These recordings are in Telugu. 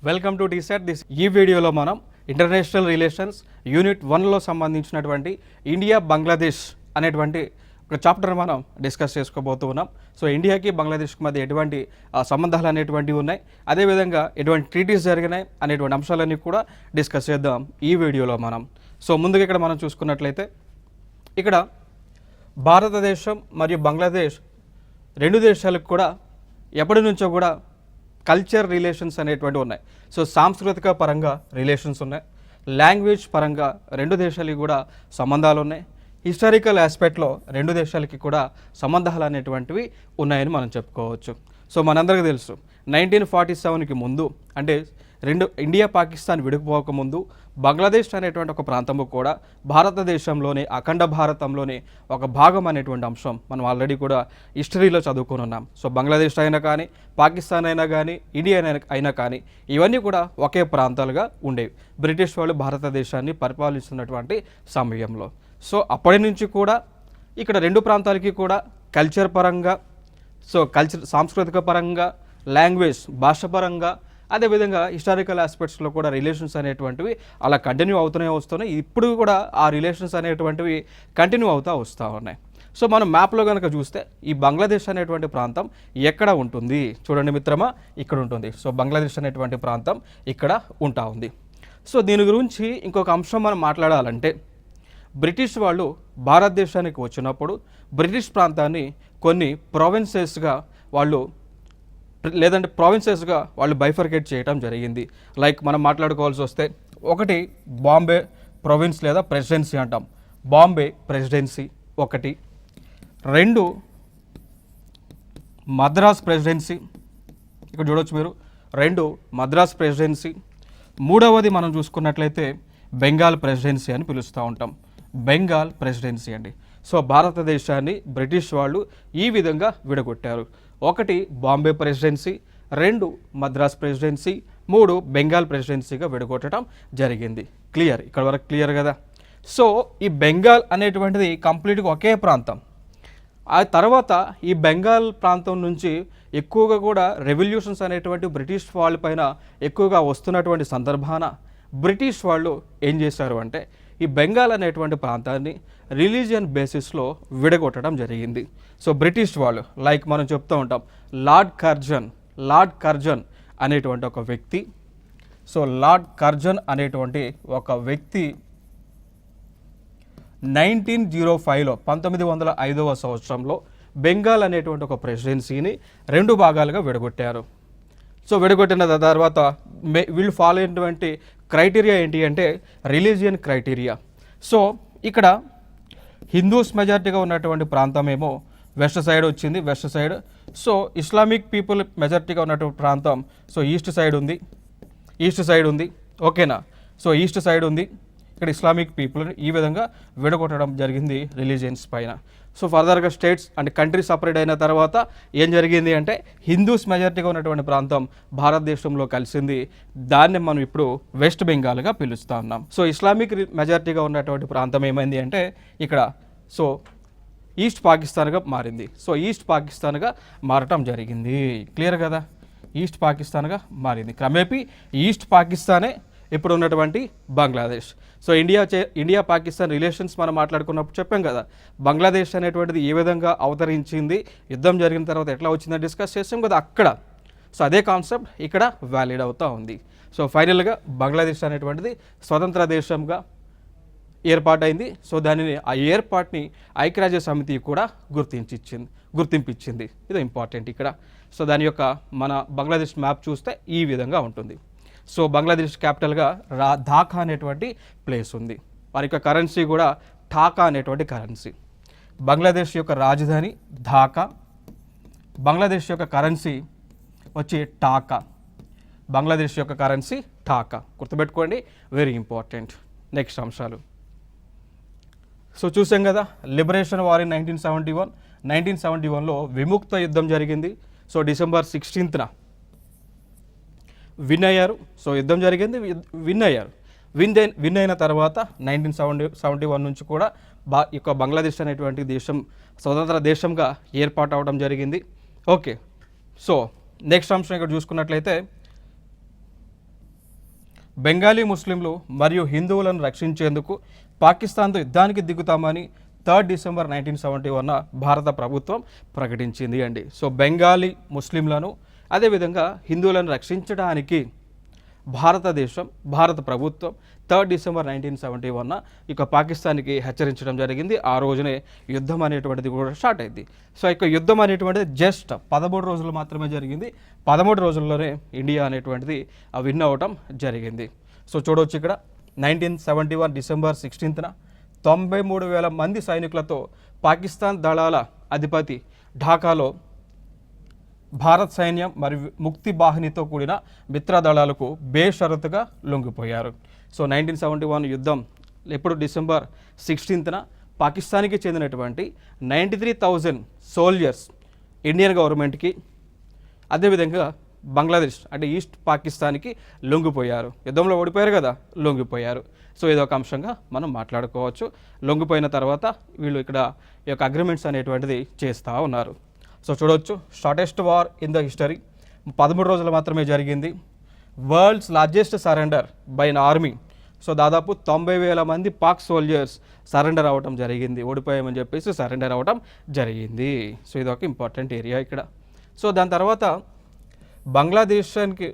Welcome to టీసెట్. ఈ వీడియోలో మనం ఇంటర్నేషనల్ రిలేషన్స్ యూనిట్ 1లో సంబంధించినటువంటి ఇండియా బంగ్లాదేశ్ అనేటువంటి ఒక చాప్టర్ మనం డిస్కస్ చేసుకోబోతూ ఉన్నాం. సో ఇండియాకి బంగ్లాదేశ్కి మధ్య ఎటువంటి సంబంధాలు అనేటువంటివి ఉన్నాయి, అదేవిధంగా ఎటువంటి ట్రీటీస్ జరిగినాయి అనేటువంటి అంశాలన్నీ కూడా డిస్కస్ చేద్దాం ఈ వీడియోలో మనం. సో ముందుగా ఇక్కడ మనం చూసుకున్నట్లయితే ఇక్కడ భారతదేశం మరియు బంగ్లాదేశ్ రెండు దేశాలకు కూడా ఎప్పటి నుంచో కూడా కల్చర్ రిలేషన్స్ అనేటువంటివి ఉన్నాయి. సో సాంస్కృతిక పరంగా రిలేషన్స్ ఉన్నాయి, లాంగ్వేజ్ పరంగా రెండు దేశాలకి కూడా సంబంధాలు ఉన్నాయి, హిస్టారికల్ ఆస్పెక్ట్లో రెండు దేశాలకి కూడా సంబంధాలు అనేటువంటివి ఉన్నాయని మనం చెప్పుకోవచ్చు. సో మనందరికీ తెలుసు 1947కి ముందు అంటే ఇండియా పాకిస్తాన్ విడిపోకముందు బంగ్లాదేశ్ అనేటువంటి ఒక ప్రాంతము కూడా భారతదేశంలోని అఖండ భారతంలోని ఒక భాగం అనేటువంటి అంశం మనం ఆల్రెడీ కూడా హిస్టరీలో చదువుకొని ఉన్నాం. సో బంగ్లాదేశ్ అయినా కానీ, పాకిస్తాన్ అయినా కానీ, ఇండియా అయినా కానీ ఇవన్నీ కూడా ఒకే ప్రాంతాలుగా ఉండేవి బ్రిటిష్ వాళ్ళు భారతదేశాన్ని పరిపాలిస్తున్నటువంటి సమయంలో. సో అప్పటి నుంచి కూడా ఇక్కడ రెండు ప్రాంతాలకి కూడా కల్చర్ పరంగా, సాంస్కృతిక పరంగా, లాంగ్వేజ్ భాష పరంగా, అదేవిధంగా హిస్టారికల్ ఆస్పెక్ట్స్లో కూడా రిలేషన్స్ అనేటువంటివి అలా కంటిన్యూ వస్తున్నాయి. ఇప్పుడు కూడా ఆ రిలేషన్స్ అనేటువంటివి కంటిన్యూ వస్తూ ఉన్నాయి. సో మనం మ్యాప్లో కనుక చూస్తే ఈ బంగ్లాదేశ్ అనేటువంటి ప్రాంతం ఎక్కడ ఉంటుంది చూడండి మిత్రమా, ఇక్కడ ఉంటుంది. సో బంగ్లాదేశ్ అనేటువంటి ప్రాంతం ఇక్కడ ఉంటా ఉంది. సో దీని గురించి ఇంకొక అంశం మనం మాట్లాడాలంటే, బ్రిటిష్ వాళ్ళు భారతదేశానికి వచ్చినప్పుడు బ్రిటిష్ ప్రాంతాన్ని కొన్ని ప్రావిన్సెస్గా వాళ్ళు బైఫర్కేట్ చేయడం జరిగింది. లైక్ మనం మాట్లాడుకోవాల్సి వస్తే, ఒకటి బాంబే ప్రొవిన్స్ లేదా ప్రెసిడెన్సీ అంటాం, బాంబే ప్రెసిడెన్సీ ఒకటి, రెండు మద్రాస్ ప్రెసిడెన్సీ, ఇక్కడ చూడవచ్చు మీరు, రెండు మద్రాస్ ప్రెసిడెన్సీ, మూడవది మనం చూసుకున్నట్లయితే బెంగాల్ ప్రెసిడెన్సీ అని పిలుస్తూ ఉంటాం, బెంగాల్ ప్రెసిడెన్సీ అండి. సో భారతదేశాన్ని బ్రిటిష్ వాళ్ళు ఈ విధంగా విడగొట్టారు. ఒకటి బాంబే ప్రెసిడెన్సీ, రెండు మద్రాస్ ప్రెసిడెన్సీ, మూడు బెంగాల్ ప్రెసిడెన్సీగా విడగొట్టడం జరిగింది. క్లియర్, ఇక్కడ వరకు క్లియర్ కదా. సో ఈ బెంగాల్ అనేటువంటిది కంప్లీట్గా ఒకే ప్రాంతం. ఆ తర్వాత ఈ బెంగాల్ ప్రాంతం నుంచి ఎక్కువగా కూడా రెవల్యూషన్స్ అనేటువంటి బ్రిటిష్ వాళ్ళ పైన ఎక్కువగా వస్తున్నటువంటి సందర్భాన బ్రిటిష్ వాళ్ళు ఏం చేశారు అంటే, ఈ బెంగాల్ అనేటువంటి ప్రాంతాన్ని రిలీజియన్ బేసిస్లో విడగొట్టడం జరిగింది. సో బ్రిటిష్ వాళ్ళు, లైక్ మనం చెప్తూ ఉంటాం, లార్డ్ కర్జన్ అనేటువంటి ఒక వ్యక్తి, సో లార్డ్ కర్జన్ అనేటువంటి ఒక వ్యక్తి 1905లో 1905వ సంవత్సరంలో బెంగాల్ అనేటువంటి ఒక ప్రెసిడెన్సీని రెండు భాగాలుగా విడగొట్టారు. సో విడగొట్టిన తర్వాత వీళ్ళు ఫాలో అయినటువంటి క్రైటీరియా ఏంటి అంటే రిలీజియన్ క్రైటీరియా. సో ఇక్కడ హిందూస్ మెజారిటీగా ఉన్నటువంటి ప్రాంతం ఏమో వెస్ట్ సైడ్ వచ్చింది, west side. So Islamic people మెజారిటీగా ఉన్నటువంటి ప్రాంతం సో ఈస్ట్ సైడ్ ఉంది, ఓకేనా. సో ఈస్ట్ సైడ్ ఉంది, ఇక్కడ ఇస్లామిక్ పీపుల్ ఈ విధంగా విడగొట్టడం జరిగింది రిలీజియన్స్ పైన. సో ఫర్దర్గా స్టేట్స్ అంటే కంట్రీ సపరేట్ అయిన తర్వాత ఏం జరిగింది అంటే హిందూస్ మెజారిటీగా ఉన్నటువంటి ప్రాంతం భారతదేశంలో కలిసింది. దాన్ని మనం ఇప్పుడు వెస్ట్ బెంగాల్గా పిలుస్తూ ఉన్నాం. సో ఇస్లామిక్ మెజారిటీగా ఉన్నటువంటి ప్రాంతం ఏమైంది అంటే ఇక్కడ సో ఈస్ట్ పాకిస్తాన్గా మారింది. సో ఈస్ట్ పాకిస్తాన్గా మారటం జరిగింది. క్లియర్ కదా, ఈస్ట్ పాకిస్తాన్గా మారింది. క్రమేపీ ఈస్ట్ పాకిస్తానే ఇప్పుడు ఉన్నటువంటి Bangladesh. So India Pakistan relations మనం మాట్లాడుకున్నప్పుడు చెప్పాం కదా, బంగ్లాదేశ్ అనేటువంటిది ఏ విధంగా అవతరించింది, యుద్ధం జరిగిన తర్వాత ఎట్లా వచ్చిందని డిస్కస్ చేసాం కదా అక్కడ. సో అదే కాన్సెప్ట్ ఇక్కడ వ్యాలిడ్ అవుతూ ఉంది. సో ఫైనల్గా బంగ్లాదేశ్ అనేటువంటిది స్వతంత్ర దేశంగా ఏర్పాటైంది. సో దానిని ఆ ఏర్పాటుని ఐక్యరాజ్య సమితి కూడా గుర్తింపిచ్చింది. ఇది ఇంపార్టెంట్ ఇక్కడ. సో దాని యొక్క మన బంగ్లాదేశ్ మ్యాప్ చూస్తే ఈ విధంగా ఉంటుంది. సో బంగ్లాదేశ్ క్యాపిటల్గా ఢాకా అనేటువంటి ప్లేస్ ఉంది. వారి యొక్క కరెన్సీ కూడా ఠాకా అనేటువంటి కరెన్సీ. బంగ్లాదేశ్ యొక్క రాజధాని ఢాకా, బంగ్లాదేశ్ యొక్క కరెన్సీ వచ్చి టాకా. బంగ్లాదేశ్ యొక్క కరెన్సీ ఠాకా, గుర్తుపెట్టుకోండి, వెరీ ఇంపార్టెంట్. నెక్స్ట్ అంశాలు సో చూసాం కదా, లిబరేషన్ వార్ ఇన్ 1971లో విముక్త యుద్ధం జరిగింది. సో December 16న విన్ అయ్యారు. సో యుద్ధం జరిగింది, విన్ అయ్యారు. విన్ అయిన తర్వాత 1971 నుంచి కూడా బంగ్లాదేశ్ అనేటువంటి దేశం స్వతంత్ర దేశంగా ఏర్పాటు అవడం జరిగింది. ఓకే, సో నెక్స్ట్ అంశం ఇక్కడ చూసుకున్నట్లయితే బెంగాలీ ముస్లింలు మరియు హిందువులను రక్షించేందుకు పాకిస్తాన్తో యుద్ధానికి దిగుతామని 3 డిసెంబర్ 1971 భారత ప్రభుత్వం ప్రకటించింది అండి. సో బెంగాలీ ముస్లింలను అదేవిధంగా హిందువులను రక్షించడానికి భారత ప్రభుత్వం 3 డిసెంబర్ 1971 ఇక పాకిస్తాన్కి హెచ్చరించడం జరిగింది. ఆ రోజునే యుద్ధం అనేటువంటిది కూడా స్టార్ట్ అయింది. సో ఇక యుద్ధం అనేటువంటిది జస్ట్ 13 రోజులు మాత్రమే జరిగింది. 13 రోజుల్లోనే ఇండియా అనేటువంటిది విన్ అవ్వటం జరిగింది. సో చూడవచ్చు ఇక్కడ 1971 డిసెంబర్ 16న 93,000 మంది సైనికులతో పాకిస్తాన్ దళాల అధిపతి ఢాకాలో భారత్ సైన్యం మరియు ముక్తి బాహినితో కూడిన మిత్ర దళాలకు బేషరతుగా లొంగిపోయారు. సో 1971 యుద్ధం ఎప్పుడు డిసెంబర్ 16న పాకిస్తాన్కి చెందినటువంటి 93,000 సోల్జర్స్ ఇండియన్ గవర్నమెంట్కి అదేవిధంగా బంగ్లాదేశ్ అంటే ఈస్ట్ పాకిస్తాన్కి లొంగిపోయారు. యుద్ధంలో ఓడిపోయారు కదా, లొంగిపోయారు. సో ఇది ఒక అంశంగా మనం మాట్లాడుకోవచ్చు. లొంగిపోయిన తర్వాత వీళ్ళు ఇక్కడ ఈ యొక్క అగ్రిమెంట్స్ అనేటువంటిది చేస్తూ ఉన్నారు. సో చూడవచ్చు, shortest war in the history 13 రోజులు మాత్రమే జరిగింది. World's largest surrender by an army. So దాదాపు 90,000 మంది పాక్ సోల్జర్స్ సరెండర్ అవ్వటం జరిగింది. ఓడిపోయామని చెప్పేసి సరెండర్ అవ్వటం జరిగింది. సో ఇది ఒక ఇంపార్టెంట్ ఏరియా ఇక్కడ. సో దాని తర్వాత భారతదేశానికి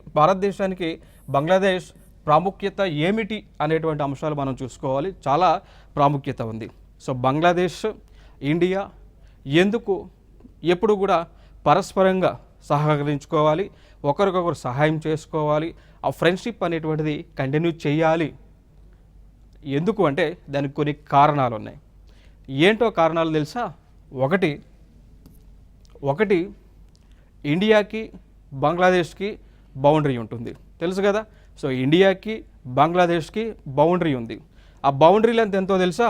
బంగ్లాదేశ్ ప్రాముఖ్యత ఏమిటి అనేటువంటి అంశాలు మనం చూసుకోవాలి. చాలా ప్రాముఖ్యత ఉంది. సో బంగ్లాదేశ్ ఇండియా ఎందుకు ఎప్పుడు కూడా పరస్పరంగా సహకరించుకోవాలి, ఒకరికొకరు సహాయం చేసుకోవాలి, ఆ ఫ్రెండ్షిప్ అనేటువంటిది కంటిన్యూ చేయాలి. ఎందుకు అంటే దానికి కొన్ని కారణాలు ఉన్నాయి. ఏంటో కారణాలు తెలుసా? ఒకటి ఇండియాకి బంగ్లాదేశ్కి బౌండరీ ఉంటుంది, తెలుసు కదా. సో ఇండియాకి బంగ్లాదేశ్కి బౌండరీ ఉంది. ఆ బౌండరీ లెంత్ ఎంతో తెలుసా?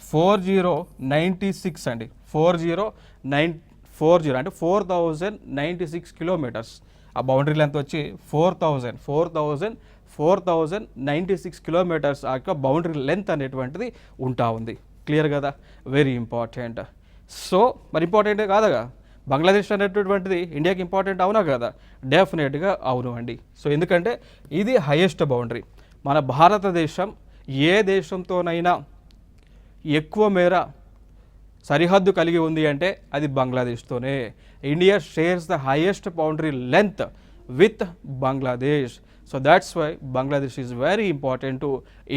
4096 అండి. 4090 అంటే 4096 కిలోమీటర్స్. ఆ బౌండరీ లెంత్ వచ్చి 4096 కిలోమీటర్స్. ఆ యొక్క బౌండరీ లెంత్ అనేటువంటిది ఉంటా ఉంది. క్లియర్ కదా, వెరీ ఇంపార్టెంట్. సో మరి ఇంపార్టెంటే కాదగా బంగ్లాదేశ్ అనేటటువంటిది ఇండియాకి ఇంపార్టెంట్, అవునా కదా? డెఫినెట్గా అవును అండి. సో ఎందుకంటే ఇది హైయెస్ట్ బౌండరీ. మన భారతదేశం ఏ దేశంతోనైనా ఎక్కువ మేర సరిహద్దు కలిగి ఉంది అంటే అది బంగ్లాదేశ్తోనే. India shares the highest boundary length with Bangladesh. So that's why Bangladesh is very important to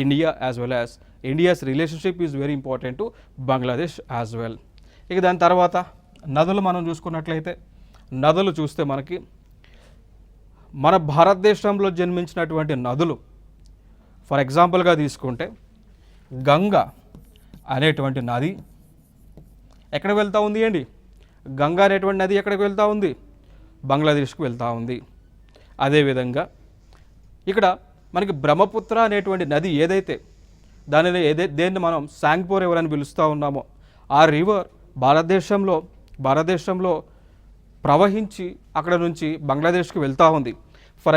India as well as India's relationship is very important to Bangladesh as well. ఇక దాని తర్వాత నదులు మనం చూసుకున్నట్లయితే, నదులు చూస్తే మనకి మన భారతదేశంలో జన్మించినటువంటి నదులు ఫర్ ఎగ్జాంపుల్గా తీసుకుంటే గంగా అనేటువంటి నది ఎక్కడికి వెళ్తూ ఉంది అండి? గంగా అనేటువంటి నది ఎక్కడికి వెళ్తూ ఉంది? బంగ్లాదేశ్కి వెళ్తూ ఉంది. అదేవిధంగా ఇక్కడ మనకి బ్రహ్మపుత్ర అనేటువంటి నది ఏదైతే దేన్ని మనం సాంగ్పో రివర్ అని పిలుస్తూ ఉన్నామో ఆ రివర్ భారతదేశంలో ప్రవహించి అక్కడ నుంచి బంగ్లాదేశ్కి వెళ్తూ ఉంది. ఫర్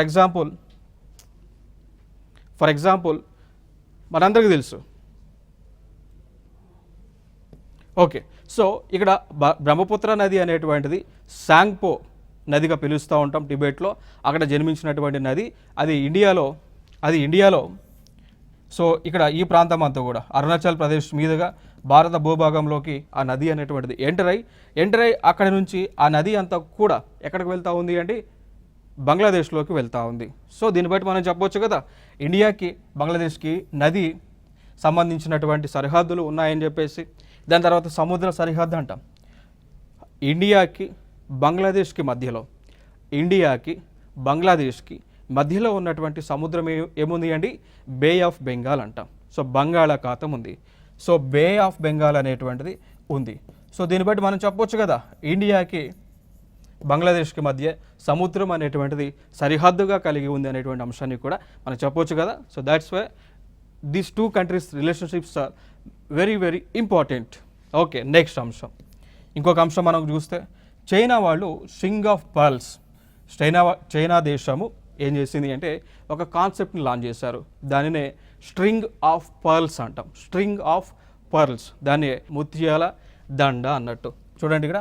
ఎగ్జాంపుల్ మనందరికీ తెలుసు. ఓకే, సో ఇక్కడ బ్రహ్మపుత్ర నది అనేటువంటిది సాంగ్పో నదిగా పిలుస్తూ ఉంటాం టిబెట్లో. అక్కడ జన్మించినటువంటి నది అది ఇండియాలో. సో ఇక్కడ ఈ ప్రాంతం అంతా కూడా అరుణాచల్ ప్రదేశ్ మీదుగా భారత భూభాగంలోకి ఆ నది అనేటువంటిది ఎంటర్ అయి అక్కడి నుంచి ఆ నది అంతా కూడా ఎక్కడికి వెళ్తూ ఉంది అంటే బంగ్లాదేశ్లోకి వెళ్తూ ఉంది. సో దీన్ని బట్టి మనం చెప్పవచ్చు కదా, ఇండియాకి బంగ్లాదేశ్కి నది సంబంధించినటువంటి సరిహద్దులు ఉన్నాయని చెప్పేసి. దాని తర్వాత సముద్ర సరిహద్దు అంటాం. ఇండియాకి బంగ్లాదేశ్కి మధ్యలో ఉన్నటువంటి సముద్రం ఏముంది అండి? బే ఆఫ్ బెంగాల్ అంటాం. సో బంగాళాఖాతం ఉంది. సో బే ఆఫ్ బెంగాల్ అనేటువంటిది ఉంది. సో దీన్ని బట్టి మనం చెప్పవచ్చు కదా, ఇండియాకి బంగ్లాదేశ్కి మధ్య సముద్రం అనేటువంటిది సరిహద్దుగా కలిగి ఉంది అనేటువంటి అంశాన్ని కూడా మనం చెప్పవచ్చు కదా. So that's why these two countries relationships are very very important. Okay, next అంశం. ఇంకొక అంశం మనం చూస్తే చైనా వాళ్ళు స్ట్రింగ్ ఆఫ్ పర్ల్స్. చైనా దేశము ఏం చేసింది అంటే ఒక కాన్సెప్ట్ని లాంచ్ చేశారు. దానినే స్ట్రింగ్ ఆఫ్ పర్ల్స్ అంటాం. స్ట్రింగ్ ఆఫ్ పర్ల్స్, దాన్ని ముత్యాల దండ అన్నట్టు. చూడండి ఇక్కడ.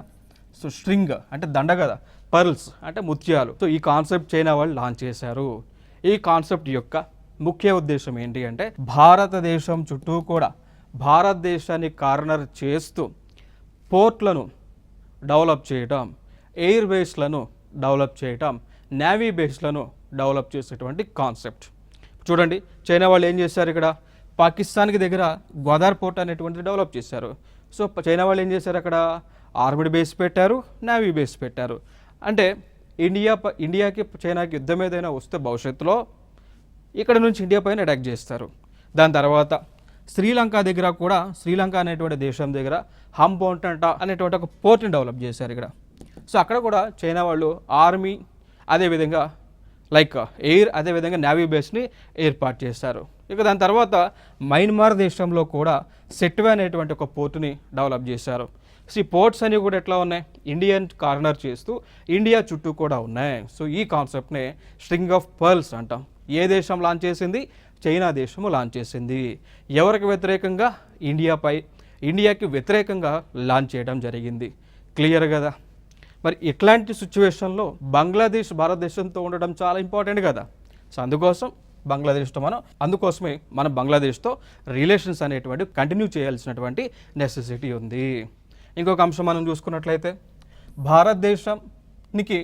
సో స్ట్రింగ్ అంటే దండ కదా, పర్ల్స్ అంటే ముత్యాలు. సో ఈ కాన్సెప్ట్ చైనా వాళ్ళు లాంచ్ చేశారు. ఈ కాన్సెప్ట్ యొక్క ముఖ్య ఉద్దేశం ఏంటి అంటే భారతదేశం చుట్టూ కూడా భారతదేశాన్ని కార్నర్ చేస్తూ పోర్ట్లను డెవలప్ చేయటం, ఎయిర్ బేస్లను డెవలప్ చేయటం, నేవీ బేస్లను డెవలప్ చేసేటువంటి కాన్సెప్ట్. చూడండి, చైనా వాళ్ళు ఏం చేశారు, ఇక్కడ పాకిస్తాన్కి దగ్గర గ్వాదార్ పోర్ట్ అనేటువంటిది డెవలప్ చేశారు. సో చైనా వాళ్ళు ఏం చేశారు, అక్కడ ఆర్మీడ్ బేస్ పెట్టారు, నేవీ బేస్ పెట్టారు. అంటే ఇండియాకి చైనాకి యుద్ధం ఏదైనా వస్తే భవిష్యత్తులో ఇక్కడ నుంచి ఇండియా పైన అటాక్ చేస్తారు. దాని తర్వాత శ్రీలంక దగ్గర కూడా, శ్రీలంక అనేటువంటి దేశం దగ్గర హంపోంటంట అనేటువంటి ఒక పోర్ట్ని డెవలప్ చేశారు ఇక్కడ. సో అక్కడ కూడా చైనా వాళ్ళు ఆర్మీ, అదేవిధంగా లైక్ ఎయిర్, అదేవిధంగా నేవీ బేస్ని ఏర్పాటు చేశారు. ఇక దాని తర్వాత మయన్మార్ దేశంలో కూడా సెట్వే అనేటువంటి ఒక పోర్టుని డెవలప్ చేశారు. సో ఈ పోర్ట్స్ అనేవి కూడా ఎట్లా ఉన్నాయి, ఇండియన్ కార్నర్ చేస్తూ ఇండియా చుట్టూ కూడా ఉన్నాయి. సో ఈ కాన్సెప్ట్నే స్ట్రింగ్ ఆఫ్ పర్ల్స్ అంటాం. ఏ దేశం లాంచ్ చేసింది, చైనా దేశము లాంచ్ చేసింది. ఎవరికి వ్యతిరేకంగా, ఇండియాకి వ్యతిరేకంగా లాంచ్ చేయడం జరిగింది. క్లియర్ కదా. మరి ఇట్లాంటి సిచ్యువేషన్లో బంగ్లాదేశ్ భారతదేశంతో ఉండడం చాలా ఇంపార్టెంట్ కదా. సో అందుకోసమే మనం బంగ్లాదేశ్తో రిలేషన్స్ అనేటువంటి కంటిన్యూ చేయాల్సినటువంటి నెసెసిటీ ఉంది. ఇంకొక అంశం మనం చూసుకున్నట్లయితే భారతదేశానికి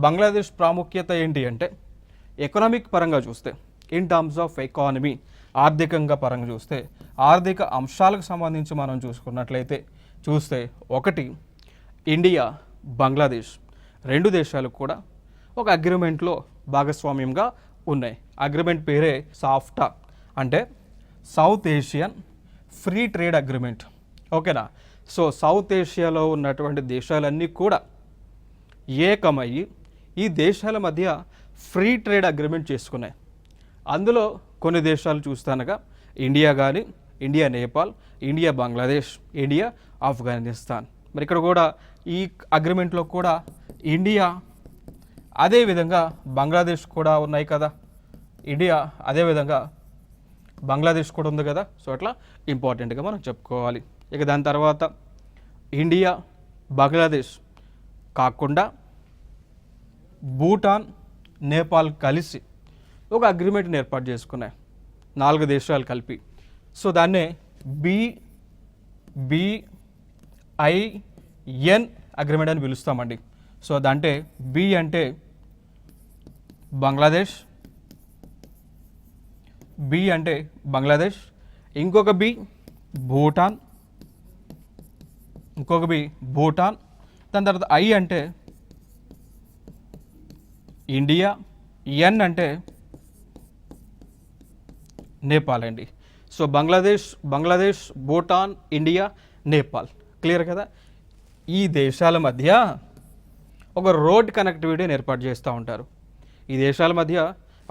బంగ్లాదేశ్ ప్రాముఖ్యత ఏంటి అంటే ఎకనామిక్ పరంగా చూస్తే, ఇన్ టర్మ్స్ ఆఫ్ ఎకానమీ, ఆర్థికంగా పరంగా చూస్తే, ఆర్థిక అంశాలకు సంబంధించి మనం చూస్తే ఒకటి, ఇండియా బంగ్లాదేశ్ రెండు దేశాలు కూడా ఒక అగ్రిమెంట్లో భాగస్వామ్యంగా ఉన్నాయి. అగ్రిమెంట్ పేరే సాఫ్టా, అంటే south Asian free trade agreement. ఓకేనా. సో సౌత్ ఏషియాలో ఉన్నటువంటి దేశాలన్నీ కూడా ఏకమయ్యి ఈ దేశాల మధ్య ఫ్రీ ట్రేడ్ అగ్రిమెంట్ చేసుకున్నాయి. అందులో కొన్ని దేశాలు చూస్తానగా ఇండియా కానీ, India Nepal, India Bangladesh, India Afghanistan. మరి ఇక్కడ కూడా ఈ అగ్రిమెంట్లో కూడా ఇండియా అదేవిధంగా బంగ్లాదేశ్ కూడా ఉన్నాయి కదా. ఇండియా అదేవిధంగా బంగ్లాదేశ్ కూడా ఉంది కదా. సో అట్లా ఇంపార్టెంట్గా మనం చెప్పుకోవాలి. ఇక దాని తర్వాత ఇండియా బంగ్లాదేశ్ కాకుండా భూటాన్, నేపాల్ కలిసి ఒక అగ్రిమెంట్ని ఏర్పాటు చేసుకున్నాయి, 4 దేశాలు కలిపి. సో దాన్నే BIN అగ్రిమెంట్ అని పిలుస్తామండి. సో అదంటే బి అంటే బంగ్లాదేశ్, ఇంకొక బి భూటాన్, దాని తర్వాత ఐ అంటే ఇండియా, ఎన్ అంటే నేపాల్ అండి. So Bangladesh, Bhutan, India, Nepal. Clear కదా. ఈ దేశాల మధ్య ఒక రోడ్ కనెక్టివిటీని ఏర్పాటు చేస్తూ ఉంటారు. ఈ దేశాల మధ్య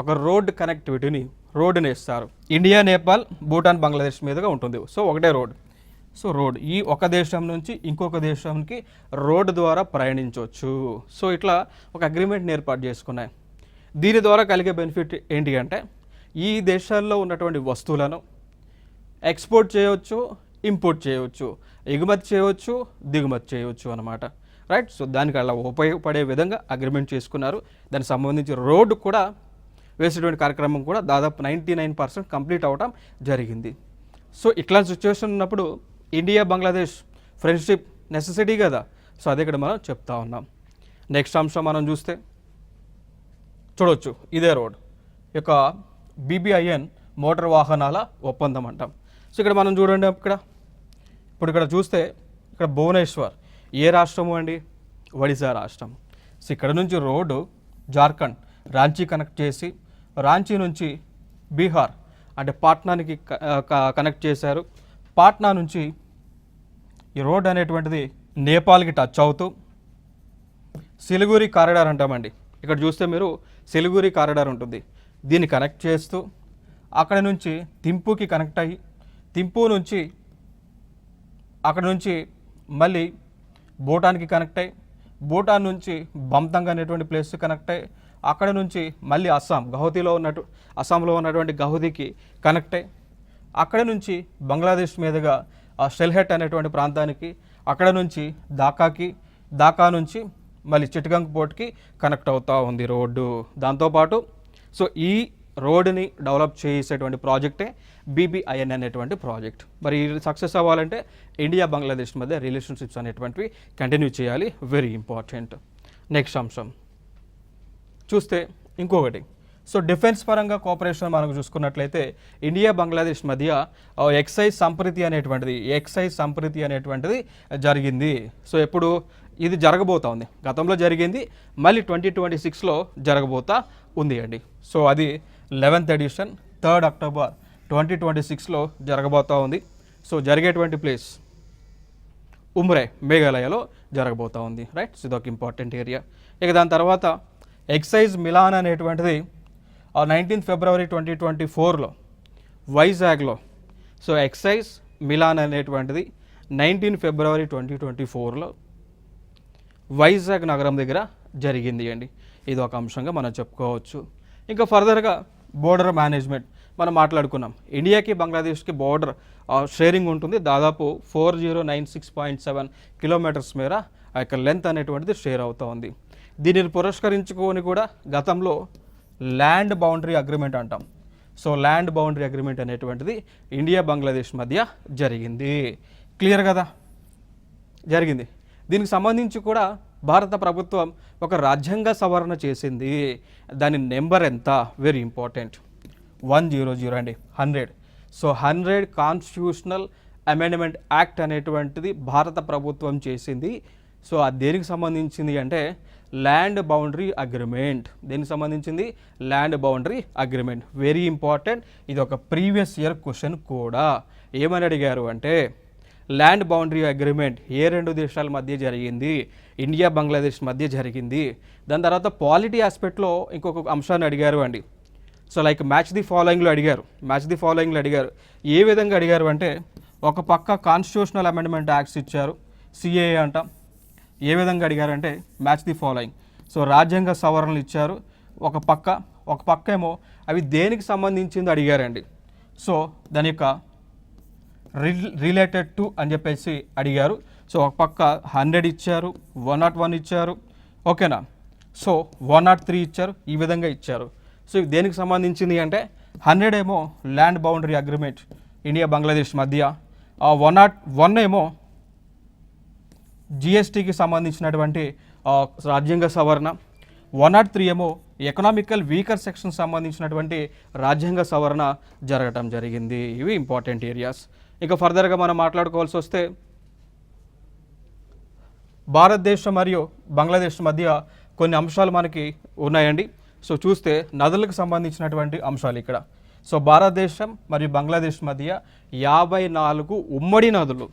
ఒక రోడ్డుని ఇస్తారు. ఇండియా, నేపాల్, భూటాన్, బంగ్లాదేశ్ మీదుగా ఉంటుంది. సో ఒకటే రోడ్. సో రోడ్ ఈ ఒక దేశం నుంచి ఇంకొక దేశానికి రోడ్డు ద్వారా ప్రయాణించవచ్చు. సో ఇట్లా ఒక అగ్రిమెంట్ని ఏర్పాటు చేసుకున్నాయి. దీని ద్వారా కలిగే బెనిఫిట్ ఏంటి అంటే ఈ దేశాల్లో ఉన్నటువంటి వస్తువులను ఎక్స్పోర్ట్ చేయవచ్చు, ఇంపోర్ట్ చేయవచ్చు, ఎగుమతి చేయవచ్చు, దిగుమతి చేయవచ్చు అన్నమాట. రైట్. సో దానికి అలా ఉపయోగపడే విధంగా అగ్రిమెంట్ చేసుకున్నారు. దానికి సంబంధించి రోడ్డు కూడా వేసేటువంటి కార్యక్రమం కూడా దాదాపు 99% కంప్లీట్ అవ్వడం జరిగింది. సో ఇట్లాంటి సిచ్యువేషన్ ఉన్నప్పుడు ఇండియా బంగ్లాదేశ్ ఫ్రెండ్షిప్ నెసెసిటీ కదా. సో అదే ఇక్కడ మనం చెప్తా ఉన్నాం. నెక్స్ట్ అంశం మనం చూడవచ్చు, ఇదే రోడ్ యొక్క BBIN మోటార్ వాహనాల ఒప్పందం అంటాం. సో ఇక్కడ మనం చూడండి, ఇక్కడ చూస్తే ఇక్కడ భువనేశ్వర్ ఏ రాష్ట్రము అండి, ఒడిశా రాష్ట్రం. సో ఇక్కడ నుంచి రోడ్డు జార్ఖండ్ రాంచీ కనెక్ట్ చేసి, రాంచీ నుంచి బీహార్ అంటే పాట్నానికి కనెక్ట్ చేశారు. పాట్నా నుంచి ఈ రోడ్ అనేటువంటిది నేపాల్కి టచ్ అవుతూ సిలిగురి కారిడార్ అంటామండి. ఇక్కడ చూస్తే మీరు సిలిగురి కారిడార్ ఉంటుంది, దీన్ని కనెక్ట్ చేస్తూ అక్కడ నుంచి థింపూకి కనెక్ట్ అయ్యి, థింపూ నుంచి అక్కడ నుంచి మళ్ళీ భూటాన్కి కనెక్ట్ అయ్యి, భూటాన్ నుంచి బంతంగ్ అనేటువంటి ప్లేస్కి కనెక్ట్ అయ్యి, అక్కడ నుంచి మళ్ళీ అస్సాంలో ఉన్నటువంటి గౌహతికి కనెక్ట్ అయ్యి, అక్కడ నుంచి బంగ్లాదేశ్ మీదుగా షెల్హెట్ అనేటువంటి ప్రాంతానికి, అక్కడ నుంచి ఢాకా నుంచి మళ్ళీ చిట్టగంగ్ పోర్ట్కి కనెక్ట్ అవుతూ ఉంది రోడ్డు. దాంతోపాటు సో ఈ రోడ్ని డెవలప్ చేసేటువంటి ప్రాజెక్టే BBIN అనేటువంటి ప్రాజెక్ట్. మరి సక్సెస్ అవ్వాలంటే ఇండియా బంగ్లాదేశ్ మధ్య రిలేషన్షిప్స్ అనేటువంటివి కంటిన్యూ చేయాలి, వెరీ ఇంపార్టెంట్. నెక్స్ట్ అంశం చూస్తే ఇంకొకటి, సో డిఫెన్స్ పరంగా కోఆపరేషన్ మనకు చూసుకున్నట్లయితే ఇండియా బంగ్లాదేశ్ మధ్య ఎక్సైజ్ సంప్రీతి అనేటువంటిది జరిగింది. సో ఎప్పుడు ఇది జరగబోతా ఉంది, గతంలో జరిగింది, మళ్ళీ 2026లో జరగబోతా ఉంది అండి. సో అది 11th ఎడిషన్ 3rd October 2026లో జరగబోతా ఉంది. సో జరిగేటువంటి ప్లేస్ ఉమ్రే, మేఘాలయలో జరగబోతా ఉంది, రైట్. సో ఇదొక ఇంపార్టెంట్ ఏరియా. ఇక దాని తర్వాత ఎక్సైజ్ మిలాన్ అనేటువంటిది 19 February 2024లో వైజాగ్లో, సో ఎక్సైజ్ మిలాన్ అనేటువంటిది 19 February 2024లో వైజాగ్ నగరం దగ్గర జరిగింది అండి. ఇది ఒక అంశంగా మనం చెప్పుకోవచ్చు. ఇంకా ఫర్దర్గా బోర్డర్ మేనేజ్మెంట్ మనం మాట్లాడుకున్నాం. ఇండియాకి బంగ్లాదేశ్కి బోర్డర్ షేరింగ్ ఉంటుంది, దాదాపు 4096.7 కిలోమీటర్స్ మేర ఆ యొక్క లెంత్ అనేటువంటిది షేర్ అవుతూ ఉంది. దీనిని పురస్కరించుకొని కూడా గతంలో ల్యాండ్ బౌండరీ అగ్రిమెంట్ అంటాం. సో ల్యాండ్ బౌండరీ అగ్రిమెంట్ అనేటువంటిది ఇండియా బంగ్లాదేశ్ మధ్య జరిగింది. క్లియర్ కదా, జరిగింది. దీనికి సంబంధించి కూడా భారత ప్రభుత్వం ఒక రాజ్యాంగ సవరణ చేసింది. దాని నెంబర్ ఎంత, వెరీ ఇంపార్టెంట్, 100 అండి, 100. సో 100 కాన్స్టిట్యూషనల్ అమెండ్మెంట్ యాక్ట్ అనేటువంటిది భారత ప్రభుత్వం చేసింది. సో అది దేనికి సంబంధించింది అంటే ల్యాండ్ బౌండరీ అగ్రిమెంట్. దేనికి సంబంధించింది? Land boundary agreement, very important. ఇది ఒక ప్రీవియస్ ఇయర్ క్వశ్చన్ కూడా. ఏమని అడిగారు అంటే ల్యాండ్ బౌండరీ అగ్రిమెంట్ ఏ రెండు దేశాల మధ్య జరిగింది? ఇండియా బంగ్లాదేశ్ మధ్య జరిగింది. దాని తర్వాత పాలిటీ ఆస్పెక్ట్లో ఇంకొక అంశాన్ని అడిగారు అండి. సో లైక్ మ్యాచ్ ది ఫాలోయింగ్లో అడిగారు. ఏ విధంగా అడిగారు అంటే ఒక పక్క కాన్స్టిట్యూషనల్ అమెండ్మెంట్ యాక్ట్స్ ఇచ్చారు, CAA అంటాం. ఏ విధంగా అడిగారంటే మ్యాచ్ ది ఫాలోయింగ్. సో రాజ్యాంగ సవరణలు ఇచ్చారు ఒక పక్క ఏమో అవి దేనికి సంబంధించింది అడిగారండి. సో దాని యొక్క రిలేటెడ్ టు అని చెప్పేసి అడిగారు. సో ఒక పక్క 100 ఇచ్చారు, 101 ఇచ్చారు, ఓకేనా. సో 103 ఇచ్చారు, ఈ విధంగా ఇచ్చారు. సో ఇవి దేనికి సంబంధించింది అంటే 100 ఏమో land boundary agreement India Bangladesh మధ్య, 101 ఏమో GSTకి సంబంధించినటువంటి రాజ్యాంగ సవరణ, 103 ఏమో ఎకనామికల్ వీకర్ సెక్షన్ సంబంధించినటువంటి రాజ్యాంగ సవరణ జరగటం జరిగింది. ఇవి ఇంపార్టెంట్ ఏరియాస్. ఇక ఫర్దర్గా మనం మాట్లాడుకోవాల్సి వస్తే భారతదేశం మరియు బంగ్లాదేశ్ మధ్య కొన్ని అంశాలు మనకి ఉన్నాయండి. సో చూస్తే నదులకు సంబంధించినటువంటి అంశాలు ఇక్కడ. సో భారతదేశం మరియు బంగ్లాదేశ్ మధ్య 54 ఉమ్మడి నదులు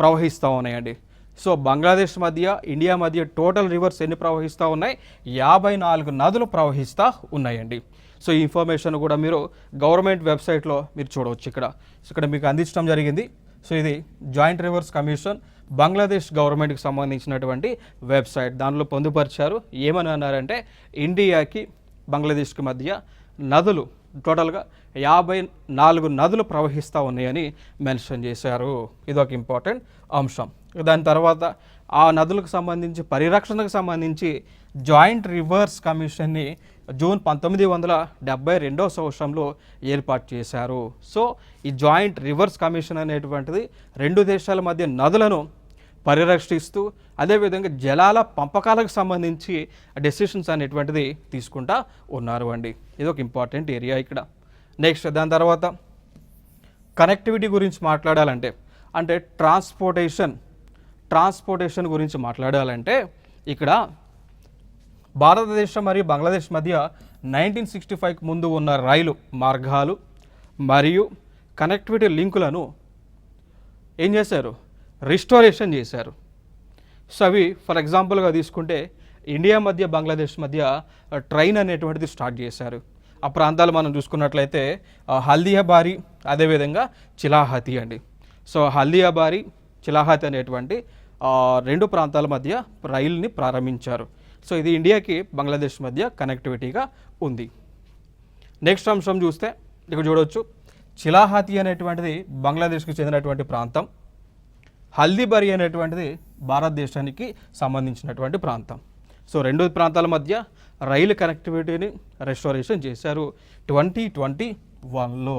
ప్రవహిస్తూ ఉన్నాయండి. సో బంగ్లాదేశ్ మధ్య ఇండియా మధ్య టోటల్ రివర్స్ ఎన్ని ప్రవహిస్తూ ఉన్నాయి? 54 నదులు ప్రవహిస్తూ ఉన్నాయండి. సో ఈ ఇన్ఫర్మేషన్ కూడా మీరు గవర్నమెంట్ వెబ్సైట్లో మీరు చూడవచ్చు. ఇక్కడ మీకు అందించడం జరిగింది. సో ఇది జాయింట్ రివర్స్ కమిషన్ బంగ్లాదేశ్ గవర్నమెంట్కి సంబంధించినటువంటి వెబ్సైట్. దానిలో పొందుపరిచారు. ఏమని అన్నారంటే ఇండియాకి బంగ్లాదేశ్కి మధ్య నదులు టోటల్గా 54 నదులు ప్రవహిస్తూ ఉన్నాయని మెన్షన్ చేశారు. ఇదొక ఇంపార్టెంట్ అంశం. దాని తర్వాత ఆ నదులకు సంబంధించి పరిరక్షణకు సంబంధించి జాయింట్ రివర్స్ కమిషన్ని జూన్ 1972వ సంవత్సరంలో ఏర్పాటు చేశారు. సో ఈ జాయింట్ రివర్స్ కమిషన్ అనేటువంటిది రెండు దేశాల మధ్య నదులను పరిరక్షిస్తూ అదేవిధంగా జలాల పంపకాలకు సంబంధించి డెసిషన్స్ అనేటువంటిది తీసుకుంటా ఉన్నారు అండి. ఇది ఒక ఇంపార్టెంట్ ఏరియా ఇక్కడ. నెక్స్ట్ దాని తర్వాత కనెక్టివిటీ గురించి మాట్లాడాలంటే ట్రాన్స్పోర్టేషన్ గురించి మాట్లాడాలంటే ఇక్కడ భారతదేశం మరియు బంగ్లాదేశ్ మధ్య 1965కి ముందు ఉన్న రైలు మార్గాలు మరియు కనెక్టివిటీ లింకులను ఏం చేశారు? రిస్టోరేషన్ చేశారు. సో అవి ఫర్ ఎగ్జాంపుల్గా తీసుకుంటే ఇండియా మధ్య బంగ్లాదేశ్ మధ్య ట్రైన్ అనేటువంటిది స్టార్ట్ చేశారు. ఆ ప్రాంతాలు మనం చూసుకున్నట్లయితే హల్దియాబారి అదేవిధంగా చిలాహతి అండి. సో హల్దియాబారి చిలాహతి అనేటువంటి రెండు ప్రాంతాల మధ్య రైలుని ప్రారంభించారు. సో ఇది ఇండియాకి బంగ్లాదేశ్ మధ్య కనెక్టివిటీగా ఉంది. నెక్స్ట్ అంశం చూస్తే ఇక్కడ చూడవచ్చు, చిలాహతి అనేటువంటిది బంగ్లాదేశ్కి చెందినటువంటి ప్రాంతం, హల్దీబారి అనేటువంటిది భారతదేశానికి సంబంధించినటువంటి ప్రాంతం. సో రెండు ప్రాంతాల మధ్య రైలు కనెక్టివిటీని రెస్టోరేషన్ చేశారు 2021లో.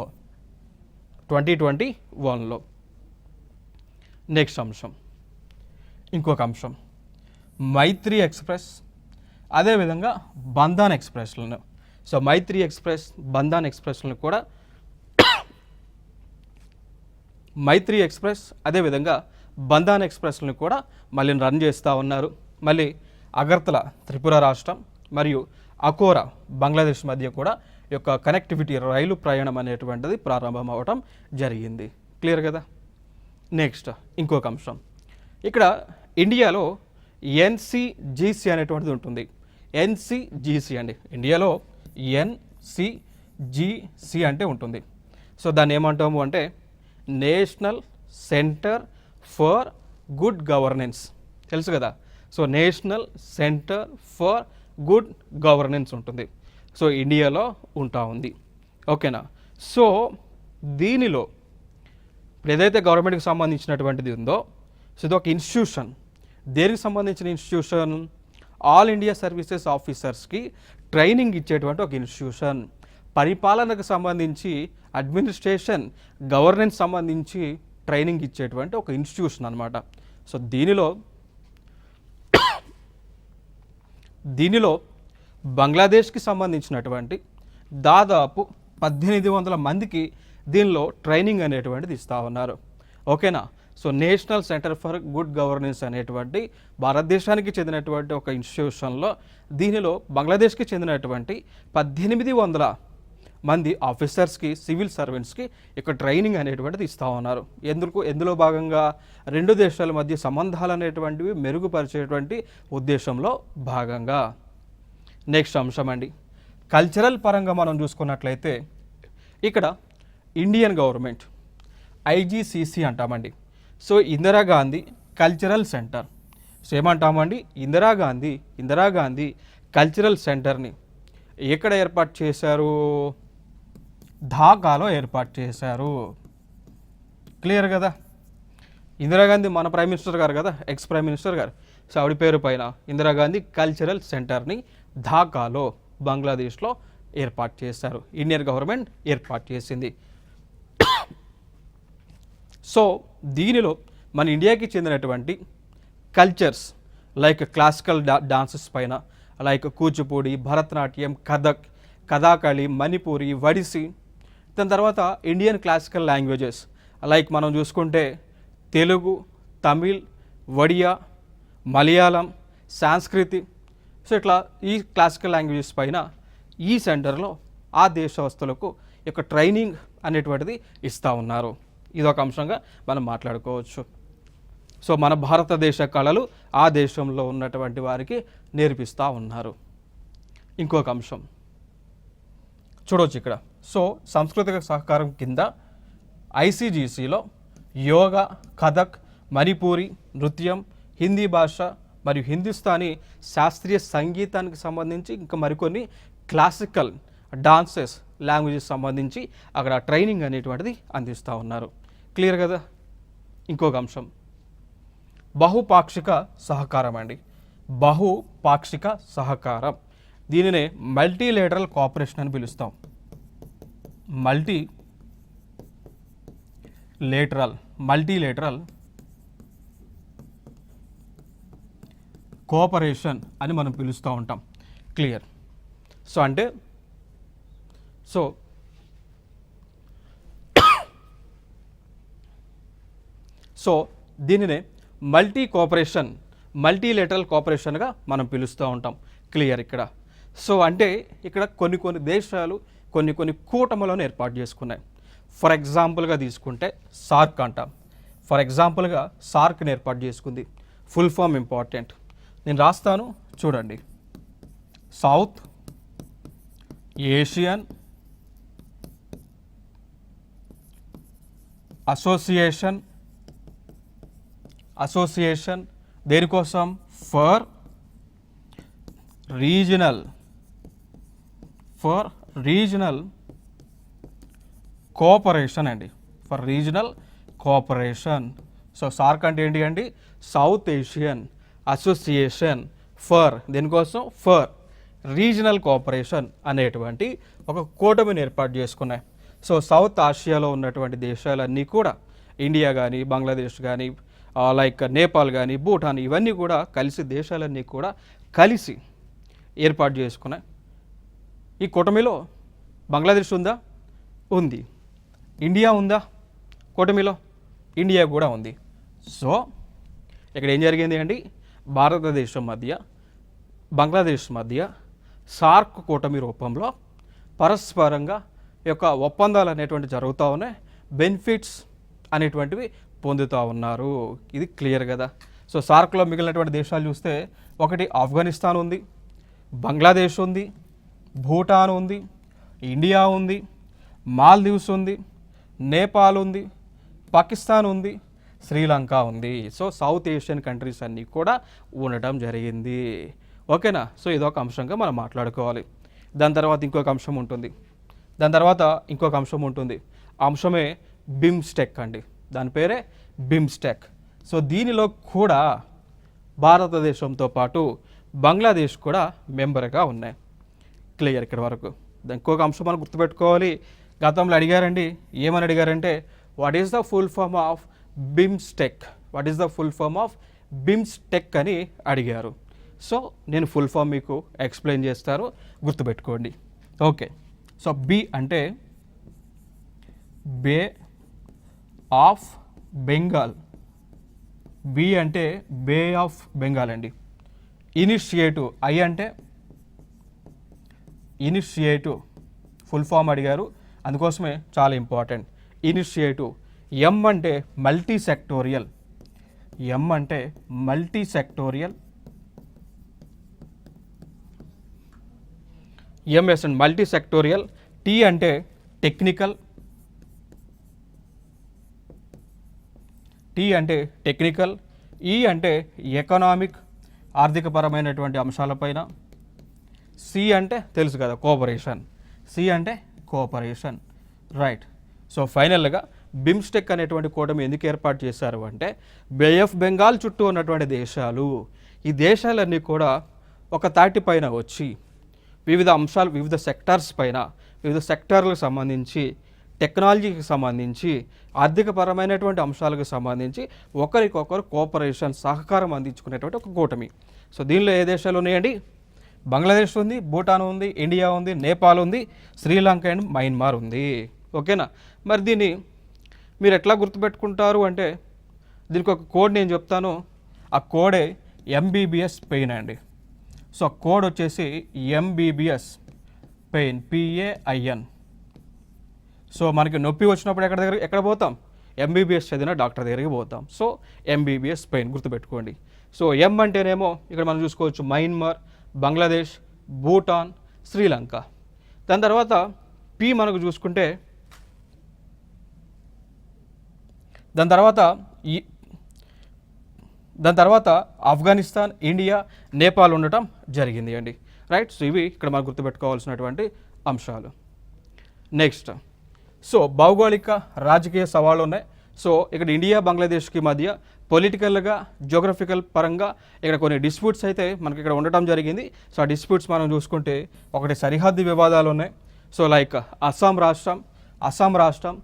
నెక్స్ట్ అంశం, ఇంకొక అంశం మైత్రి ఎక్స్ప్రెస్, అదేవిధంగా బంధాన్ ఎక్స్ప్రెస్లను. సో మైత్రి ఎక్స్ప్రెస్, బంధాన్ ఎక్స్ప్రెస్లను కూడా మైత్రి ఎక్స్ప్రెస్ అదేవిధంగా బంధాన్ ఎక్స్ప్రెస్లను కూడా మళ్ళీ రన్ చేస్తూ ఉన్నారు. మళ్ళీ అగర్తల త్రిపుర రాష్ట్రం మరియు అకోరా బంగ్లాదేశ్ మధ్య కూడా ఈ యొక్క కనెక్టివిటీ రైలు ప్రయాణం అనేటువంటిది ప్రారంభం అవటం జరిగింది. క్లియర్ కదా. నెక్స్ట్ ఇంకొక అంశం, ఇక్కడ ఇండియాలో ఎన్సిజిసి అనేటువంటిది ఉంటుంది. ఎన్సిజిసి అండి, ఇండియాలో ఎన్సిజిసి అంటే ఉంటుంది. సో దాన్ని ఏమంటాము అంటే national centre for good governance, తెలుసు కదా. So national centre for good governance ఉంటుంది. సో ఇండియాలో ఉంటా ఉంది. ఓకేనా. సో దీనిలో ఇప్పుడు ఏదైతే గవర్నమెంట్కి సంబంధించినటువంటిది ఉందో, సో ఇది ఒక ఇన్స్టిట్యూషన్. దేనికి సంబంధించిన ఇన్స్టిట్యూషన్? ఆల్ ఇండియా సర్వీసెస్ ఆఫీసర్స్కి ట్రైనింగ్ ఇచ్చేటువంటి ఒక ఇన్స్టిట్యూషన్. పరిపాలనకు సంబంధించి, అడ్మినిస్ట్రేషన్, గవర్నెన్స్ సంబంధించి ట్రైనింగ్ ఇచ్చేటువంటి ఒక ఇన్స్టిట్యూషన్ అనమాట. సో దీనిలో బంగ్లాదేశ్కి సంబంధించినటువంటి దాదాపు 1800 మందికి దీనిలో ట్రైనింగ్ అనేటువంటిది ఇస్తూ ఉన్నారు. ఓకేనా. So national centre for good governance అనేటువంటి భారతదేశానికి చెందినటువంటి ఒక ఇన్స్టిట్యూషన్లో దీనిలో బంగ్లాదేశ్కి చెందినటువంటి 1800 మంది ఆఫీసర్స్కి, సివిల్ సర్వెంట్స్కి ఇక ట్రైనింగ్ అనేటువంటిది ఇస్తూ ఉన్నారు. ఎందులో భాగంగా రెండు దేశాల మధ్య సంబంధాలు అనేటువంటివి మెరుగుపరిచేటువంటి ఉద్దేశంలో భాగంగా. నెక్స్ట్ అంశం అండి, కల్చరల్ పరంగా మనం చూసుకున్నట్లయితే ఇక్కడ ఇండియన్ గవర్నమెంట్ ఐజీసీసీ అంటామండి. So Indira Gandhi cultural centre. So ఏమంటామండి, Indira Gandhi cultural సెంటర్ని ఎక్కడ ఏర్పాటు చేశారు? ఢాకాలో ఏర్పాటు చేశారు. క్లియర్ కదా. ఇందిరాగాంధీ మన ప్రైమ్ మినిస్టర్ గారు కదా, ఎక్స్ ప్రైమ్ మినిస్టర్ గారు. సో ఆవిడ పేరు పైన ఇందిరాగాంధీ కల్చరల్ సెంటర్ని ఢాకాలో బంగ్లాదేశ్లో ఏర్పాటు చేశారు. ఇండియన్ గవర్నమెంట్ ఏర్పాటు చేసింది. సో దీనిలో మన ఇండియాకి చెందినటువంటి కల్చర్స్ లైక్ క్లాసికల్ డాన్సెస్ పైన, లైక్ కూచిపూడి, భరతనాట్యం, కథాకళి, మణిపూరి, ఒడిస్సీ, దాని తర్వాత ఇండియన్ క్లాసికల్ లాంగ్వేజెస్ లైక్ మనం చూసుకుంటే తెలుగు, తమిళ్, ఒడియా, మలయాళం, సాంస్కృతి. సో ఇట్లా ఈ క్లాసికల్ లాంగ్వేజెస్ పైన ఈ సెంటర్లో ఆ దేశస్తులకు యొక్క ట్రైనింగ్ అనేటువంటిది ఇస్తూ ఉన్నారు. ఇదొక అంశంగా మనం మాట్లాడుకోవచ్చు. సో మన భారతదేశ కళలు ఆ దేశంలో ఉన్నటువంటి వారికి నేర్పిస్తూ ఉన్నారు. ఇంకొక అంశం చూడవచ్చు ఇక్కడ. సో సాంస్కృతిక సహకారం కింద ఐసీజీసీలో యోగా, కథక్, మణిపూరి నృత్యం, హిందీ భాష మరియు హిందుస్థానీ శాస్త్రీయ సంగీతానికి సంబంధించి ఇంకా మరికొన్ని క్లాసికల్ డాన్సెస్ లాంగ్వేజెస్ సంబంధించి అక్కడ ట్రైనింగ్ అనేటువంటిది అందిస్తూ ఉన్నారు. క్లియర్ కదా. ఇంకొక అంశం బహుపాక్షిక సహకారం అండి. బహుపాక్షిక సహకారం, దీనినే మల్టీలేటరల్ కోఆపరేషన్ అని పిలుస్తాం. మల్టీలేటరల్ కోఆపరేషన్ అని మనం పిలుస్తూ ఉంటాం. క్లియర్. సో అంటే సో దీనినే మల్టీలేటరల్ కోఆపరేషన్గా మనం పిలుస్తూ ఉంటాం. క్లియర్ ఇక్కడ. సో అంటే ఇక్కడ కొన్ని దేశాలు కొన్ని కూటములను ఏర్పాటు చేసుకున్నాయి. ఫర్ ఎగ్జాంపుల్గా తీసుకుంటే సార్క్ అంటాం. ఫర్ ఎగ్జాంపుల్గా సార్క్ని ఏర్పాటు చేసుకుంది. ఫుల్ ఫామ్ ఇంపార్టెంట్, నేను రాస్తాను చూడండి. సౌత్ ఏషియన్ అసోసియేషన్ దేనికోసం? ఫర్ రీజనల్ కోఆపరేషన్ అండి. For regional cooperation. So SAARC అంటే ఏంటి అండి? సౌత్ ఏషియన్ అసోసియేషన్ ఫర్ దేనికోసం? ఫర్ రీజనల్ కోఆపరేషన్ అనేటువంటి ఒక కూటమిని ఏర్పాటు చేసుకున్నాయి. సో సౌత్ ఆసియాలో ఉన్నటువంటి దేశాలన్నీ కూడా ఇండియా కానీ, బంగ్లాదేశ్ కానీ, లైక్ నేపాల్ కానీ, భూటాన్, ఇవన్నీ కూడా కలిసి దేశాలన్నీ కూడా కలిసి ఏర్పాటు చేసుకున్నాయి. ఈ కూటమిలో బంగ్లాదేశ్ ఉందా? ఉంది. ఇండియా ఉందా కూటమిలో? ఇండియా కూడా ఉంది. సో ఇక్కడ ఏం జరిగింది అండి, భారతదేశం మధ్య బంగ్లాదేశ్ మధ్య సార్క్ కూటమి రూపంలో పరస్పరంగా యొక్క ఒప్పందాలు అనేటువంటి జరుగుతూ ఉన్నాయి, బెనిఫిట్స్ అనేటువంటివి పొందుతూ ఉన్నారు. ఇది క్లియర్ కదా. సో సార్క్లో మిగిలినటువంటి దేశాలు చూస్తే ఒకటి ఆఫ్ఘనిస్తాన్ ఉంది, బంగ్లాదేశ్ ఉంది, భూటాన్ ఉంది, ఇండియా ఉంది, మాల్దీవ్స్ ఉంది, నేపాల్ ఉంది, పాకిస్తాన్ ఉంది, శ్రీలంక ఉంది. సో సౌత్ ఏషియన్ కంట్రీస్ అన్నీ కూడా ఉండటం జరిగింది. ఓకేనా? సో ఇదొక అంశంగా మనం మాట్లాడుకోవాలి. దాని తర్వాత ఇంకొక అంశం ఉంటుంది. అంశమే బిమ్స్టెక్ అండి. దాని పేరే బిమ్స్టెక్. సో దీనిలో కూడా భారతదేశంతో పాటు బంగ్లాదేశ్ కూడా మెంబర్గా ఉన్నాయి. క్లియర్ ఇక్కడ వరకు. ఇంకొక అంశం మనం గుర్తుపెట్టుకోవాలి. గతంలో అడిగారండి, ఏమని అడిగారంటే what is the full form of BIMSTEC అని అడిగారు. సో నేను ఫుల్ ఫామ్ మీకు ఎక్స్ప్లెయిన్ చేస్తాను, గుర్తుపెట్టుకోండి. ఓకే. సో బి అంటే బే ఆఫ్ బెంగాల్. బి అంటే బే ఆఫ్ బెంగాల్ అండి. ఇనిషియేటివ్. ఐ అంటే ఇనిషియేటివ్ ఫుల్ ఫామ్ అడిగారు, అందుకోసమే చాలా ఇంపార్టెంట్. ఇనిషియేటివ్. ఎం అంటే multi sectoral. MS and multi sectoral. T అంటే టెక్నికల్. ఈ అంటే ఎకనామిక్, ఆర్థికపరమైనటువంటి అంశాలపైన. సి అంటే తెలుసు కదా, కోఆపరేషన్. రైట్. సో ఫైనల్గా బిమ్స్టెక్ అనేటువంటి కూటమి ఎందుకు ఏర్పాటు చేశారు అంటే బే ఆఫ్ బెంగాల్ చుట్టూ ఉన్నటువంటి దేశాలు, ఈ దేశాలన్నీ కూడా ఒక తాటిపైన వచ్చి వివిధ అంశాలు, వివిధ సెక్టార్లకు సంబంధించి, టెక్నాలజీకి సంబంధించి, ఆర్థికపరమైనటువంటి అంశాలకు సంబంధించి ఒకరికొకరు కోఆపరేషన్, సహకారం అందించుకునేటువంటి ఒక కూటమి. సో దీనిలో ఏ దేశాలు ఉన్నాయండి? బంగ్లాదేశ్ ఉంది, భూటాన్ ఉంది, ఇండియా ఉంది, నేపాల్ ఉంది, శ్రీలంక అండ్ మయన్మార్ ఉంది. ఓకేనా? మరి దీన్ని మీరు ఎట్లా గుర్తుపెట్టుకుంటారు అంటే దీనికి ఒక కోడ్ నేను చెప్తాను. ఆ కోడే ఎంబీబీఎస్ పెయిన్ అండి. సో కోడ్ వచ్చేసి ఎంబీబీఎస్ పెయిన్, PAIN. సో మనకి నొప్పి వచ్చినప్పుడు ఎక్కడ పోతాం? ఎంబీబీఎస్ చదివిన డాక్టర్ దగ్గరికి పోతాం. సో ఎంబీబీఎస్ పెయిన్ గుర్తుపెట్టుకోండి. సో ఎం అంటేనేమో ఇక్కడ మనం చూసుకోవచ్చు మయన్మార్, బంగ్లాదేశ్, భూటాన్, శ్రీలంక. దాని తర్వాత పి మనకు చూసుకుంటే దాని తర్వాత ఆఫ్ఘనిస్తాన్, ఇండియా, నేపాల్ ఉండటం జరిగింది అండి. రైట్. సో ఇవి ఇక్కడ మనం గుర్తుపెట్టుకోవాల్సినటువంటి అంశాలు. నెక్స్ట్, సో భౌగోళిక రాజకీయ సవాళ్ళు ఉన్నాయి. సో ఇక్కడ ఇండియా బంగ్లాదేశ్కి మధ్య పొలిటికల్గా, జియోగ్రఫికల్ పరంగా ఇక్కడ కొన్ని డిస్ప్యూట్స్ అయితే మనకి ఇక్కడ ఉండటం జరిగింది. సో ఆ డిస్ప్యూట్స్ మనం చూసుకుంటే ఒకటి సరిహద్దు వివాదాలు ఉన్నాయి. సో లైక్ అస్సాం రాష్ట్రం,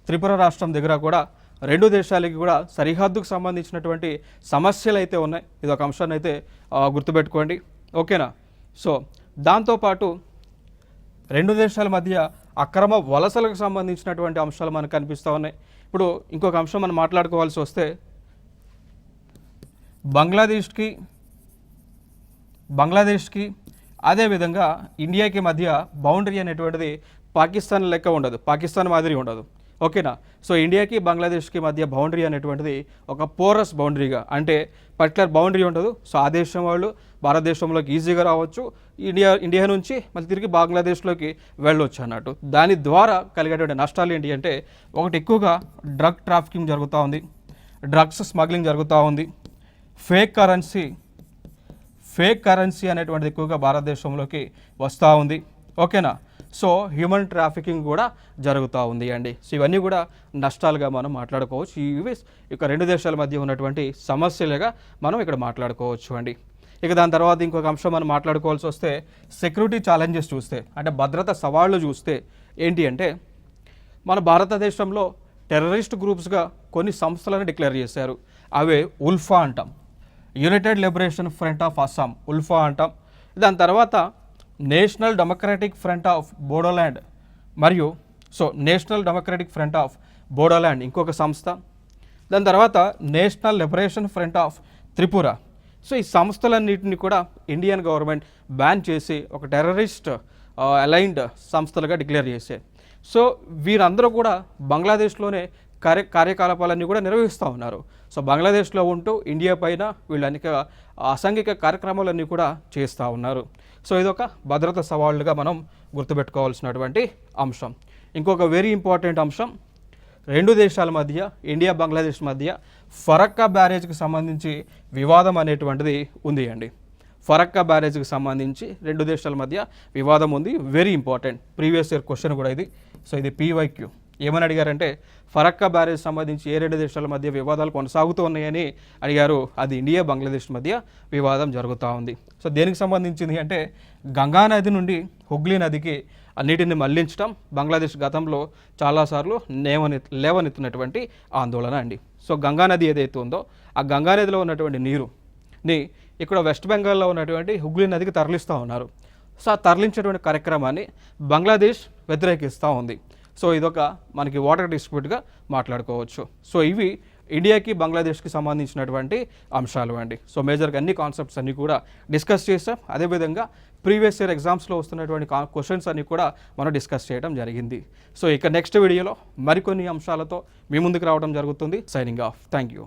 త్రిపుర రాష్ట్రం దగ్గర కూడా రెండు దేశాలకి కూడా సరిహద్దుకు సంబంధించినటువంటి సమస్యలు అయితే ఉన్నాయి. ఇది ఒక అంశాన్ని అయితే గుర్తుపెట్టుకోండి. ఓకేనా? సో దాంతోపాటు రెండు దేశాల మధ్య అక్రమ వలసలకు సంబంధించినటువంటి అంశాలు మనకు కనిపిస్తూ ఉన్నాయి. ఇప్పుడు ఇంకొక అంశం మనం మాట్లాడుకోవాల్సి వస్తే బంగ్లాదేశ్కి అదేవిధంగా ఇండియాకి మధ్య బౌండరీ అనేటువంటిది పాకిస్తాన్ లెక్క ఉండదు, పాకిస్తాన్ మాదిరి ఉండదు. ఓకేనా? సో ఇండియాకి బంగ్లాదేశ్కి మధ్య బౌండరీ అనేటువంటిది ఒక పోరస్ బౌండరీగా, అంటే పర్టికులర్ బౌండరీ ఉండదు. సో ఆ దేశం వాళ్ళు భారతదేశంలోకి ఈజీగా రావచ్చు, ఇండియా నుంచి మళ్ళీ తిరిగి బంగ్లాదేశ్లోకి వెళ్ళొచ్చు అన్నట్టు. దాని ద్వారా కలిగేటువంటి నష్టాలు ఏంటి అంటే ఒకటి, ఎక్కువగా డ్రగ్ ట్రాఫికింగ్ జరుగుతూ ఉంది, డ్రగ్స్ స్మగ్లింగ్ జరుగుతూ ఉంది, ఫేక్ కరెన్సీ అనేటువంటిది ఎక్కువగా భారతదేశంలోకి వస్తూ ఉంది. ఓకేనా? సో హ్యూమన్ ట్రాఫికింగ్ కూడా జరుగుతూ ఉంది అండి. సో ఇవన్నీ కూడా నష్టాలుగా మనం మాట్లాడుకోవచ్చు. ఇవి ఇక రెండు దేశాల మధ్య ఉన్నటువంటి సమస్యలుగా మనం ఇక్కడ మాట్లాడుకోవచ్చు అండి. ఇక దాని తర్వాత ఇంకొక అంశం మనం మాట్లాడుకోవాల్సి వస్తే సెక్యూరిటీ ఛాలెంజెస్ చూస్తే, అంటే భద్రత సవాళ్ళు చూస్తే ఏంటి అంటే, మన భారతదేశంలో టెర్రరిస్ట్ గ్రూప్స్గా కొన్ని సంస్థలను డిక్లేర్ చేశారు. అవే ఉల్ఫా అంటాం, united liberation front of Assam, ULFA అంటాం. దాని తర్వాత national democratic front of Bodoland మరియు national democratic front of Bodoland ఇంకొక సంస్థ. దాని తర్వాత national liberation front of Tripura. ఈ సంస్థలన్నింటినీ కూడా ఇండియన్ గవర్నమెంట్ బ్యాన్ చేసి ఒక టెర్రరిస్ట్ అలైన్డ్ సంస్థలుగా డిక్లేర్ చేశాయి. వీరందరూ కూడా బంగ్లాదేశ్లోనే కార్యకలాపాలన్నీ కూడా నిర్వహిస్తూ ఉన్నారు. బంగ్లాదేశ్లో ఉంటూ ఇండియా పైన వీళ్ళు అనేక అసాంఘిక కార్యక్రమాలన్నీ కూడా చేస్తూ ఉన్నారు. ఇదొక భద్రతా సవాళ్ళుగా మనం గుర్తుపెట్టుకోవాల్సినటువంటి అంశం. ఇంకొక వెరీ ఇంపార్టెంట్ అంశం, రెండు దేశాల మధ్య, ఇండియా బంగ్లాదేశ్ మధ్య ఫరక్కా బ్యారేజ్కి సంబంధించి వివాదం అనేటువంటిది ఉంది అండి. ఫరక్కా బ్యారేజ్కి సంబంధించి రెండు దేశాల మధ్య వివాదం ఉంది. Very important, previous year question కూడా ఇది. ఇది పీవైక్యూ. ఏమని అడిగారంటే, ఫరక్కా బ్యారేజ్ సంబంధించి ఏ రెండు దేశాల మధ్య వివాదాలు కొనసాగుతూ ఉన్నాయని అడిగారు. అది ఇండియా బంగ్లాదేశ్ మధ్య వివాదం జరుగుతూ ఉంది. దేనికి సంబంధించింది అంటే, గంగా నది నుండి హుగ్లీ నదికి నీటిని మళ్లించడం బంగ్లాదేశ్ గతంలో చాలాసార్లు లేవనెత్తినటువంటి ఆందోళన అండి. గంగా నది ఏదైతే ఉందో ఆ గంగా నదిలో ఉన్నటువంటి నీరుని ఇక్కడ వెస్ట్ బెంగాల్లో ఉన్నటువంటి హుగ్లీ నదికి తరలిస్తూ ఉన్నారు. ఆ తరలించేటువంటి కార్యక్రమాన్ని బంగ్లాదేశ్ వ్యతిరేకిస్తూ ఉంది. ఇదొక మనకి వాటర్ డిస్ప్యూట్గా మాట్లాడుకోవచ్చు. ఇవి ఇండియాకి బంగ్లాదేశ్కి సంబంధించినటువంటి అంశాలు అండి. మేజర్గా అన్ని కాన్సెప్ట్స్ అన్నీ కూడా డిస్కస్ చేసాం. అదేవిధంగా ప్రీవియస్ ఇయర్ ఎగ్జామ్స్లో వస్తున్నటువంటి క్వశ్చన్స్ అన్నీ కూడా మనం డిస్కస్ చేయడం జరిగింది. ఇక నెక్స్ట్ వీడియోలో మరికొన్ని అంశాలతో మీ ముందుకు రావడం జరుగుతుంది. Signing off. Thank you.